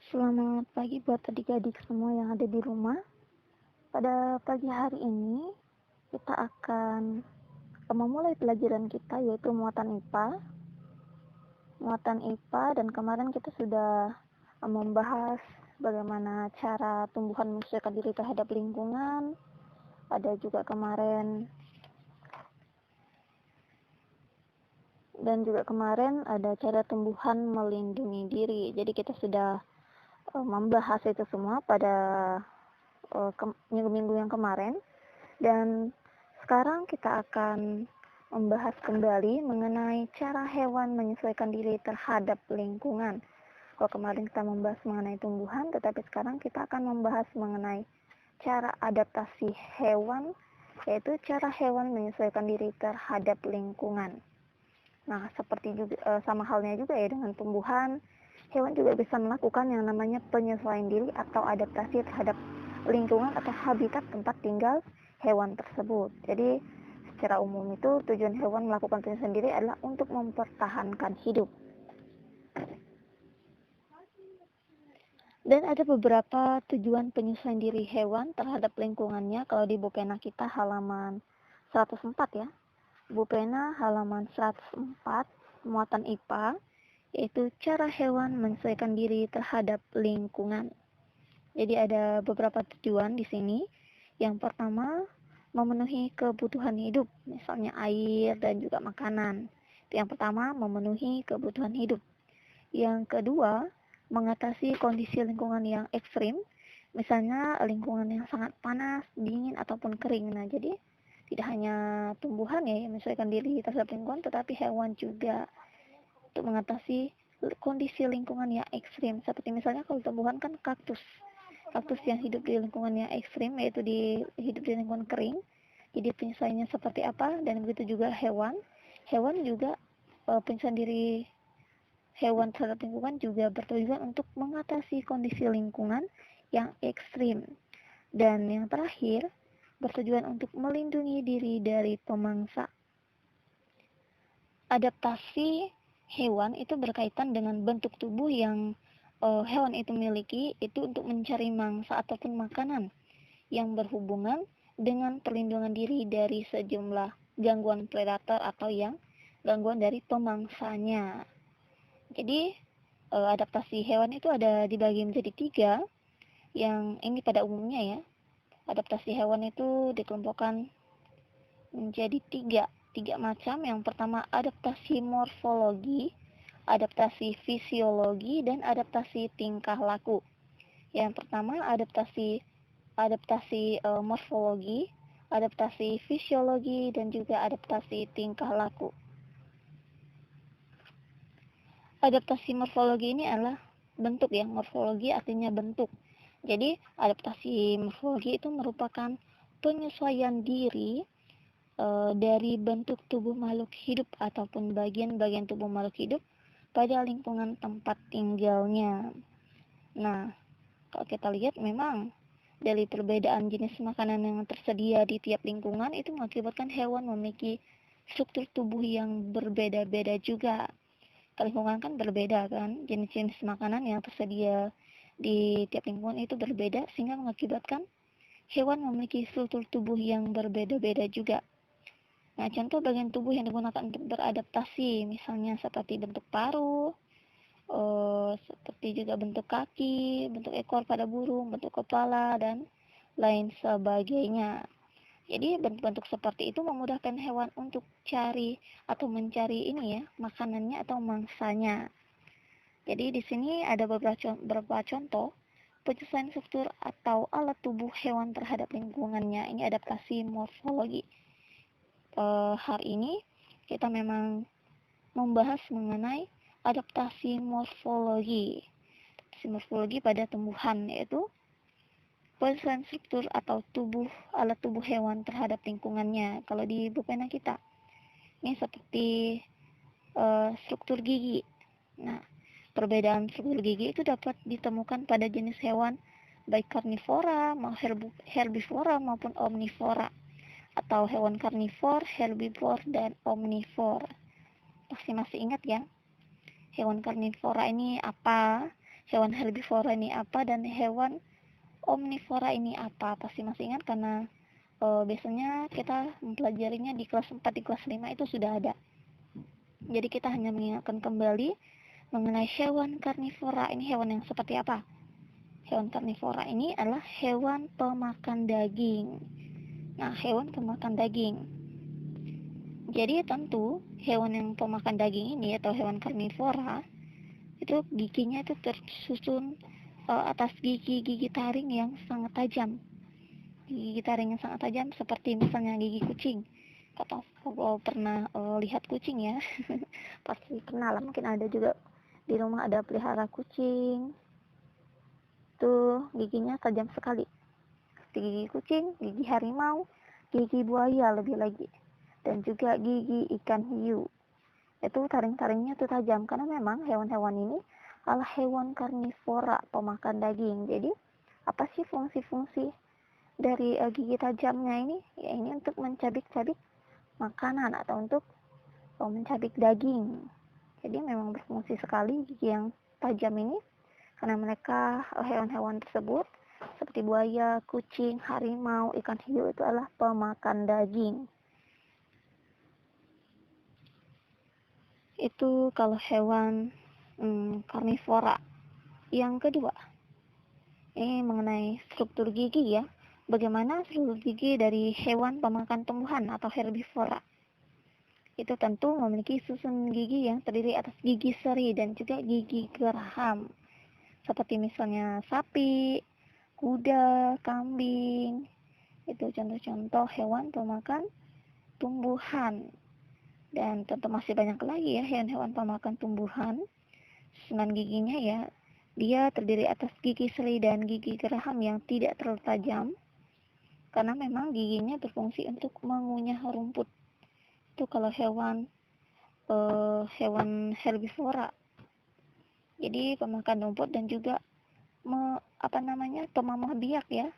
Selamat pagi buat adik-adik semua yang ada di rumah. Pada pagi hari ini, kita akan memulai pelajaran kita yaitu muatan IPA. Muatan IPA dan kemarin kita sudah membahas bagaimana cara tumbuhan menyesuaikan diri terhadap lingkungan. Ada juga kemarin ada cara tumbuhan melindungi diri. Jadi kita sudah membahas itu semua pada minggu-minggu yang kemarin, dan sekarang kita akan membahas kembali mengenai cara hewan menyesuaikan diri terhadap lingkungan. Kalau kemarin kita membahas mengenai tumbuhan, tetapi sekarang kita akan membahas mengenai cara adaptasi hewan, yaitu cara hewan menyesuaikan diri terhadap lingkungan. Nah, seperti juga sama halnya juga ya dengan tumbuhan, hewan juga bisa melakukan yang namanya penyesuaian diri atau adaptasi terhadap lingkungan atau habitat tempat tinggal hewan tersebut. Jadi, secara umum itu tujuan hewan melakukan penyesuaian diri adalah untuk mempertahankan hidup. Dan ada beberapa tujuan penyesuaian diri hewan terhadap lingkungannya. Kalau di buku pena kita halaman 104 ya. Buku pena halaman 104, muatan IPA, yaitu cara hewan menyesuaikan diri terhadap lingkungan. Jadi ada beberapa tujuan di sini. Yang pertama, memenuhi kebutuhan hidup, misalnya air dan juga makanan. Itu yang pertama, memenuhi kebutuhan hidup. Yang kedua, mengatasi kondisi lingkungan yang ekstrim, misalnya lingkungan yang sangat panas, dingin, ataupun kering. Nah, jadi tidak hanya tumbuhan ya yang menyesuaikan diri terhadap lingkungan, tetapi hewan juga untuk mengatasi kondisi lingkungan yang ekstrim. Seperti misalnya kalau tumbuhan kan kaktus yang hidup di lingkungan yang ekstrim, yaitu hidup di lingkungan kering. Jadi penyesuaiannya seperti apa, dan begitu juga hewan juga penyesuaian diri hewan terhadap lingkungan juga bertujuan untuk mengatasi kondisi lingkungan yang ekstrim. Dan yang terakhir, bertujuan untuk melindungi diri dari pemangsa. Adaptasi hewan itu berkaitan dengan bentuk tubuh yang hewan itu miliki, itu untuk mencari mangsa ataupun makanan yang berhubungan dengan perlindungan diri dari sejumlah gangguan predator atau yang gangguan dari pemangsanya. Jadi adaptasi hewan itu ada dibagi menjadi 3, yang ini pada umumnya ya. Adaptasi hewan itu dikelompokkan menjadi 3 macam. Yang pertama adaptasi morfologi, adaptasi fisiologi, dan adaptasi tingkah laku. Yang pertama adaptasi morfologi, adaptasi fisiologi, dan juga adaptasi tingkah laku. Adaptasi morfologi ini adalah bentuk ya. Morfologi artinya bentuk. Jadi adaptasi morfologi itu merupakan penyesuaian diri dari bentuk tubuh makhluk hidup ataupun bagian-bagian tubuh makhluk hidup pada lingkungan tempat tinggalnya. Nah, kalau kita lihat memang dari perbedaan jenis makanan yang tersedia di tiap lingkungan itu mengakibatkan hewan memiliki struktur tubuh yang berbeda-beda juga. Lingkungan kan berbeda kan, jenis-jenis makanan yang tersedia di tiap lingkungan itu berbeda, sehingga mengakibatkan hewan memiliki struktur tubuh yang berbeda-beda juga. Nah, contoh bagian tubuh yang digunakan untuk beradaptasi, misalnya seperti bentuk paruh, seperti juga bentuk kaki, bentuk ekor pada burung, bentuk kepala, dan lain sebagainya. Jadi bentuk-bentuk seperti itu memudahkan hewan untuk mencari ini ya, makanannya atau mangsanya. Jadi di sini ada beberapa contoh penyesuaian struktur atau alat tubuh hewan terhadap lingkungannya. Ini adaptasi morfologi. Hari ini kita memang membahas mengenai adaptasi morfologi. Adaptasi morfologi pada tumbuhan, yaitu penyesuaian struktur atau alat tubuh hewan terhadap lingkungannya. Kalau di buku pena kita, ini seperti struktur gigi. Nah, perbedaan struktur gigi itu dapat ditemukan pada jenis hewan baik karnivora, herbivora maupun omnivora, atau hewan karnivor, herbivor, dan omnivor. Pasti masih ingat ya, hewan karnivora ini apa? hewan herbivora ini apa dan hewan omnivora ini apa. Pasti masih ingat karena biasanya kita mempelajarinya di kelas 4, di kelas 5 itu sudah ada. Jadi kita hanya mengingatkan kembali mengenai hewan karnivora. Ini hewan yang seperti apa? Hewan karnivora ini adalah hewan pemakan daging. Nah, hewan pemakan daging. Jadi tentu hewan yang pemakan daging ini atau hewan karnivora itu giginya itu tersusun atas gigi-gigi taring yang sangat tajam. Gigi taring yang sangat tajam seperti misalnya gigi kucing. Atau pernah lihat kucing ya? Pasti pernah lah, mungkin ada juga di rumah ada pelihara kucing. Tuh giginya tajam sekali. Gigi kucing, gigi harimau, gigi buaya lebih lagi. Dan juga gigi ikan hiu. Itu taring-taringnya tuh tajam karena memang hewan-hewan ini adalah hewan karnivora, pemakan daging. Jadi apa sih fungsi-fungsi dari gigi tajamnya ini? Ya ini untuk mencabik-cabik makanan atau untuk mencabik daging. Jadi memang berfungsi sekali gigi yang tajam ini karena mereka hewan-hewan tersebut seperti buaya, kucing, harimau, ikan hiu itu adalah pemakan daging. Itu kalau hewan karnivora. Yang kedua, ini mengenai struktur gigi ya. Bagaimana struktur gigi dari hewan pemakan tumbuhan atau herbivora? Itu tentu memiliki susun gigi yang terdiri atas gigi seri dan juga gigi geraham. Seperti misalnya sapi, kuda, kambing. Itu contoh-contoh hewan pemakan tumbuhan. Dan tentu masih banyak lagi ya hewan-hewan pemakan tumbuhan. Susunan giginya ya, dia terdiri atas gigi seri dan gigi geraham yang tidak terlalu tajam. Karena memang giginya berfungsi untuk mengunyah rumput. Itu kalau hewan herbivora. Jadi pemakan rumput dan juga pemamah biak ya.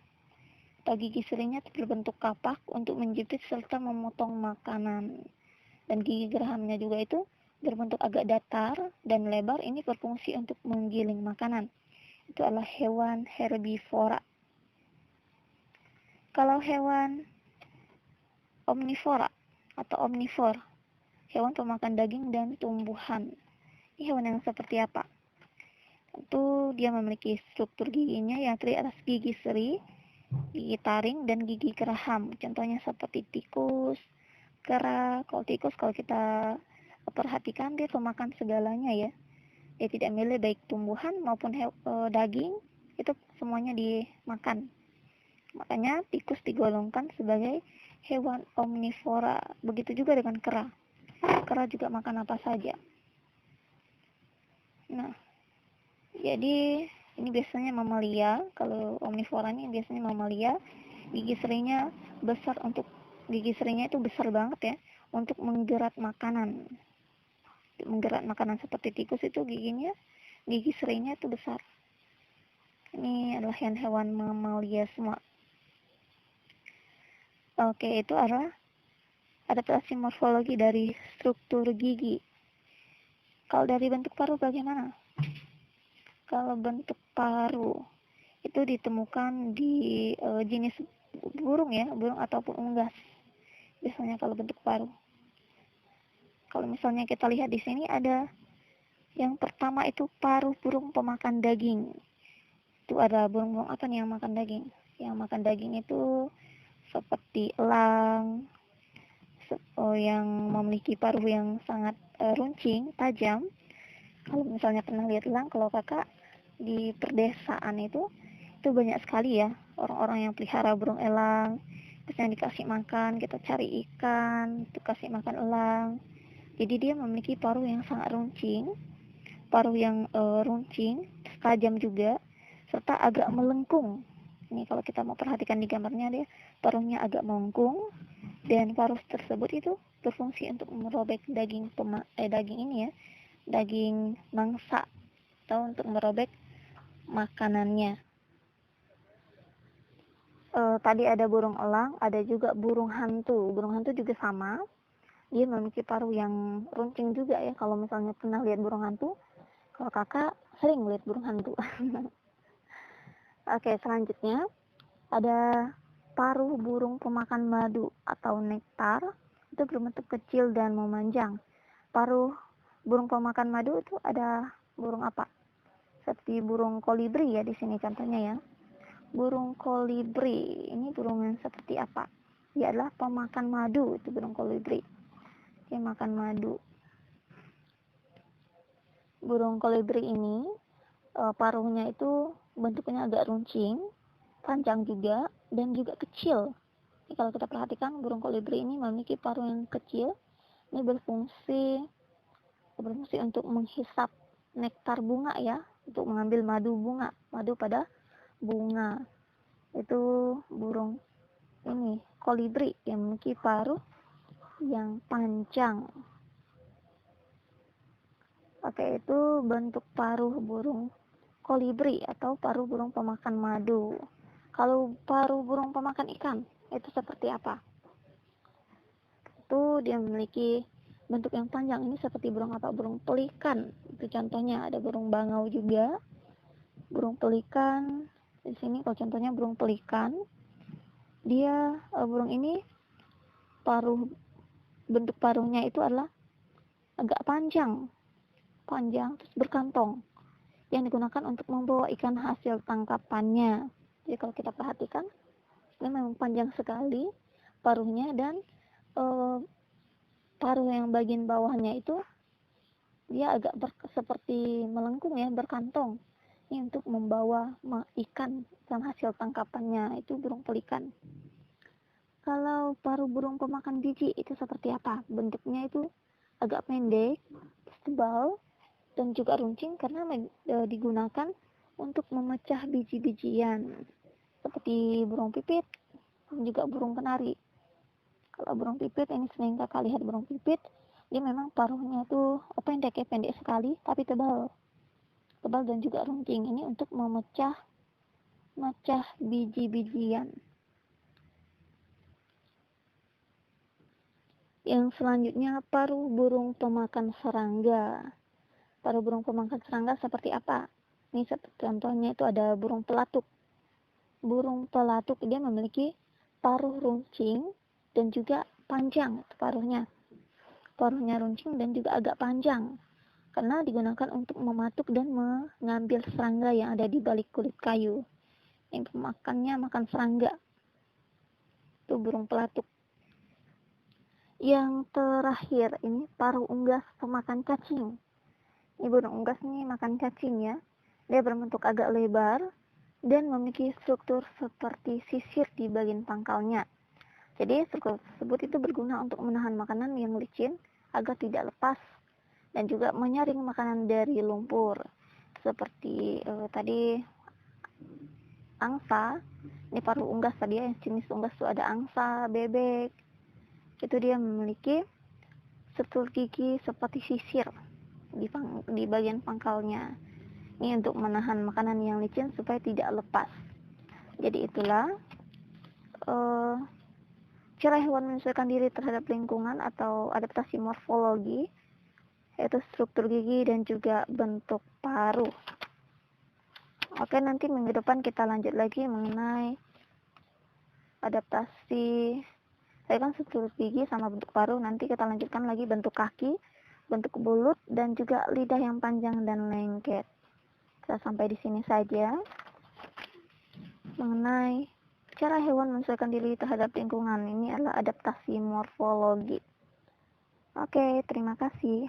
Atau gigi serinya berbentuk kapak untuk menjepit serta memotong makanan. Dan gigi gerahamnya juga itu berbentuk agak datar dan lebar, ini berfungsi untuk menggiling makanan. Itu adalah hewan herbivora. Kalau hewan omnivora atau omnivor, hewan pemakan daging dan tumbuhan. Ini hewan yang seperti apa? Tentu dia memiliki struktur giginya yang terdiri atas gigi seri, gigi taring, dan gigi geraham. Contohnya seperti tikus, kera. Kalau tikus, kalau kita perhatikan dia pemakan segalanya ya. Dia tidak milih baik tumbuhan maupun daging, itu semuanya dimakan. Makanya tikus digolongkan sebagai hewan omnivora. Begitu juga dengan kera. Kera juga makan apa saja. Nah, jadi ini biasanya mamalia. Kalau omnivora ini biasanya mamalia. Gigi serinya itu besar banget ya untuk menggerat makanan. Menggerak makanan seperti tikus itu gigi serinya itu besar. Ini adalah hewan mamalia semua. Oke, itu adalah adaptasi morfologi dari struktur gigi. Kalau dari bentuk paruh bagaimana? Kalau bentuk paruh itu ditemukan di jenis burung ya, burung ataupun unggas. Biasanya kalau bentuk paruh. Kalau misalnya kita lihat di sini ada yang pertama itu paruh burung pemakan daging. Itu ada burung-burung apa nih yang makan daging? Yang makan daging itu seperti elang, yang memiliki paruh yang sangat runcing, tajam. Kalau misalnya pernah lihat elang, kalau kakak di perdesaan itu banyak sekali ya orang-orang yang pelihara burung elang. Biasanya dikasih makan, kita cari ikan, itu kasih makan elang. Jadi dia memiliki paruh yang sangat runcing, tajam juga, serta agak melengkung. Ini kalau kita mau perhatikan di gambarnya, dia paruhnya agak melengkung, dan paruh tersebut itu berfungsi untuk merobek daging ini ya, daging mangsa, atau untuk merobek makanannya. Tadi ada burung elang, ada juga burung hantu. Burung hantu juga sama, dia memiliki paruh yang runcing juga ya. Kalau misalnya pernah lihat burung hantu, kalau kakak sering lihat burung hantu. Oke, selanjutnya ada paruh burung pemakan madu atau nektar. Itu berbentuk kecil dan memanjang. Paruh burung pemakan madu itu ada burung apa? Seperti burung kolibri ya di sini contohnya ya. Burung kolibri ini burung yang seperti apa? Dia adalah pemakan madu, itu burung kolibri. Dia makan madu. Burung kolibri ini paruhnya itu bentuknya agak runcing, panjang juga, dan juga kecil. Jadi, kalau kita perhatikan burung kolibri ini memiliki paruh yang kecil. Ini berfungsi untuk menghisap nektar bunga ya, untuk mengambil madu bunga, madu pada bunga. Itu burung ini kolibri yang memiliki paruh yang panjang. Oke, itu bentuk paruh burung kolibri atau paruh burung pemakan madu. Kalau paruh burung pemakan ikan itu seperti apa? Itu dia memiliki bentuk yang panjang. Ini seperti burung apa? Burung pelikan. Itu contohnya. Ada burung bangau juga, burung pelikan. Di sini kalau contohnya burung pelikan, dia burung ini bentuk paruhnya itu adalah agak panjang terus berkantong, yang digunakan untuk membawa ikan hasil tangkapannya. Jadi kalau kita perhatikan, ini memang panjang sekali paruhnya, dan paruh yang bagian bawahnya itu dia agak seperti melengkung ya, berkantong. Ini untuk membawa ikan hasil tangkapannya. Itu burung pelikan. Kalau paruh burung pemakan biji itu seperti apa? Bentuknya itu agak pendek, tebal, dan juga runcing karena digunakan untuk memecah biji-bijian. Seperti burung pipit dan juga burung kenari. Kalau burung pipit ini sering kakak lihat burung pipit, dia memang paruhnya itu pendek sekali, tapi tebal dan juga runcing. Ini untuk memecah biji-bijian. Yang selanjutnya paruh burung pemakan serangga. Paruh burung pemakan serangga seperti apa? Ini contohnya itu ada burung pelatuk. Burung pelatuk dia memiliki paruh runcing dan juga panjang paruhnya. Paruhnya runcing dan juga agak panjang karena digunakan untuk mematuk dan mengambil serangga yang ada di balik kulit kayu. Yang pemakannya makan serangga. Itu burung pelatuk. Yang terakhir ini paruh unggas pemakan cacing. Ini burung unggas nih makan cacing ya. Dia berbentuk agak lebar dan memiliki struktur seperti sisir di bagian pangkalnya. Jadi struktur tersebut itu berguna untuk menahan makanan yang licin agar tidak lepas dan juga menyaring makanan dari lumpur. Seperti tadi angsa, ini paruh unggas tadi ya, jenis unggas itu ada angsa, bebek. Itu dia memiliki struktur gigi seperti sisir di bagian pangkalnya. Ini untuk menahan makanan yang licin supaya tidak lepas. Jadi itulah cara hewan menyesuaikan diri terhadap lingkungan atau adaptasi morfologi, yaitu struktur gigi dan juga bentuk paruh. Oke, nanti minggu depan kita lanjut lagi mengenai adaptasi. Saya kan struktur gigi sama bentuk paruh. Nanti kita lanjutkan lagi bentuk kaki, bentuk bulut, dan juga lidah yang panjang dan lengket. Kita sampai di sini saja mengenai cara hewan menyesuaikan diri terhadap lingkungan. Ini adalah adaptasi morfologi. Oke, terima kasih.